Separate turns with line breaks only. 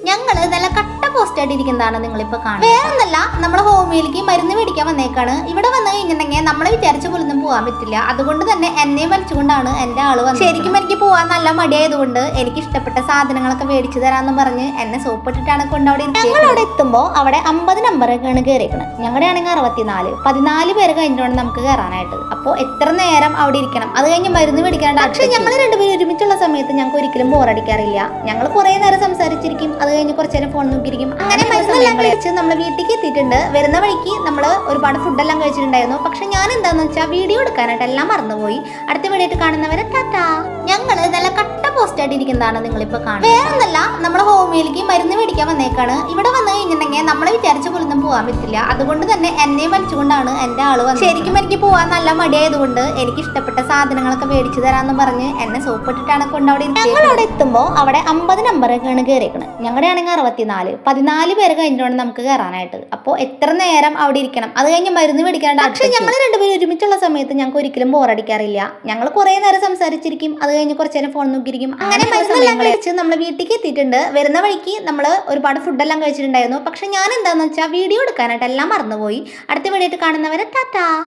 ഞങ്ങള് നല്ല കട്ട പോസ്റ്റ് ആയിട്ട് ഇരിക്കുന്നതാണ് നിങ്ങളിപ്പോ കാണുന്നത്. വേറൊന്നല്ല, നമ്മുടെ ഹോമിയിലേക്ക് മരുന്ന് മേടിക്കാൻ വന്നേക്കാണ്. ഇവിടെ വന്നു കഴിഞ്ഞിട്ടുണ്ടെങ്കിൽ നമ്മളെ വിചാരിച്ച പോലൊന്നും പോകാൻ പറ്റില്ല. അതുകൊണ്ട് തന്നെ എന്നെ വലിച്ചുകൊണ്ടാണ് എന്റെ ആള് വന്നത്. ശരിക്കും എനിക്ക് പോവാൻ നല്ല മടിയായതുകൊണ്ട് എനിക്ക് ഇഷ്ടപ്പെട്ട സാധനങ്ങളൊക്കെ മേടിച്ചു തരാന്ന് പറഞ്ഞ് എന്നെ സോപ്പിട്ടിട്ടാണ് കൊണ്ട് അവിടെ ഞങ്ങൾ അവിടെ എത്തുമ്പോൾ അവിടെ 50 നമ്പറൊക്കെയാണ് കയറിയേക്കണത്. ഞങ്ങളുടെ ആണെങ്കിൽ 64. 14 പേര് കഴിഞ്ഞിട്ടാണ് നമുക്ക് കയറാനായിട്ട്. അപ്പോൾ എത്ര നേരം അവിടെ ഇരിക്കണം? അത് കഴിഞ്ഞ് മരുന്ന് മേടിക്കാനായിട്ട്. പക്ഷെ ഞങ്ങൾ രണ്ടുപേരും ഒരുമിച്ചുള്ള സമയത്ത് ഞങ്ങൾക്ക് ഒരിക്കലും ബോറടിക്കാറില്ല. ഞങ്ങൾ കുറെ നേരം സംസാരിച്ചിരിക്കും, അത് കഴിഞ്ഞ് കുറച്ചു നേരം ഫോൺ നോക്കിയിരിക്കും. അങ്ങനെ മരുന്നെല്ലാം കഴിച്ച് നമ്മൾ വീട്ടിലേക്ക് എത്തിയിട്ടുണ്ട്. വരുന്ന വഴിക്ക് നമ്മൾ ഒരുപാട് ഫുഡെല്ലാം കഴിച്ചിട്ടുണ്ടായിരുന്നു. പക്ഷെ ഞാൻ എന്താന്ന് വെച്ചാൽ വീഡിയോ എടുക്കാനായിട്ട് എല്ലാം മറന്നുപോയി. അടുത്ത വീഡിയോ ആയിട്ട് കാണുന്നവരെ ടാറ്റാ. ഞങ്ങള് നല്ല കട്ട പോസ്റ്റ് ആയിട്ട് ഇരിക്കുന്നതാണ് നിങ്ങളിപ്പോ കാണുന്നത്. വേറൊന്നല്ല, നമ്മുടെ ഹോമിയിലേക്ക് മരുന്ന് മേടിക്കാൻ വന്നേക്കാണ്. ഇവിടെ വന്നു കഴിഞ്ഞിട്ടുണ്ടെങ്കിൽ നമ്മളെ വിചാരിച്ച പോലൊന്നും പോകാൻ പറ്റില്ല. അതുകൊണ്ട് തന്നെ എന്നെ വലിച്ചുകൊണ്ടാണ് എന്റെ ആള് വന്നത്. ശരിക്കും എനിക്ക് പോവാൻ നല്ല മടിയായതുകൊണ്ട് എനിക്ക് ഇഷ്ടപ്പെട്ട സാധനങ്ങളൊക്കെ മേടിച്ചു തരാന്ന് പറഞ്ഞ് എന്നെ സോപ്പിട്ടിട്ടാണ് കൊണ്ട് അവിടെ ഞങ്ങൾ അവിടെ എത്തുമ്പോൾ അവിടെ 50 നമ്പറൊക്കെയാണ് കയറിയേക്കണത്. ഞങ്ങളുടെ ആണെങ്കിൽ 64. 14 പേര് കഴിഞ്ഞിട്ടാണ് നമുക്ക് കയറാനായിട്ട്. അപ്പോൾ എത്ര നേരം അവിടെ ഇരിക്കണം? അത് കഴിഞ്ഞ് മരുന്ന് മേടിക്കാനായിട്ട്. പക്ഷെ ഞങ്ങൾ രണ്ടുപേരും ഒരുമിച്ചുള്ള സമയത്ത് ഞങ്ങൾക്ക് ഒരിക്കലും ബോറടിക്കാറില്ല. ഞങ്ങൾ കുറെ നേരം സംസാരിച്ചിരിക്കും, അത് കഴിഞ്ഞ് കുറച്ചു നേരം ഫോൺ നോക്കിയിരിക്കും. അങ്ങനെ മരുന്നെല്ലാം കഴിച്ച് നമ്മൾ വീട്ടിലേക്ക് എത്തിയിട്ടുണ്ട്. വരുന്ന വഴിക്ക് നമ്മൾ ഒരുപാട് ഫുഡെല്ലാം കഴിച്ചിട്ടുണ്ടായിരുന്നു. പക്ഷെ ഞാൻ എന്താന്ന് വെച്ചാൽ വീഡിയോ എടുക്കാനായിട്ട് എല്ലാം മറന്നുപോയി. അടുത്ത വീഡിയോ ആയിട്ട് കാണുന്നവരെ ടാറ്റാ.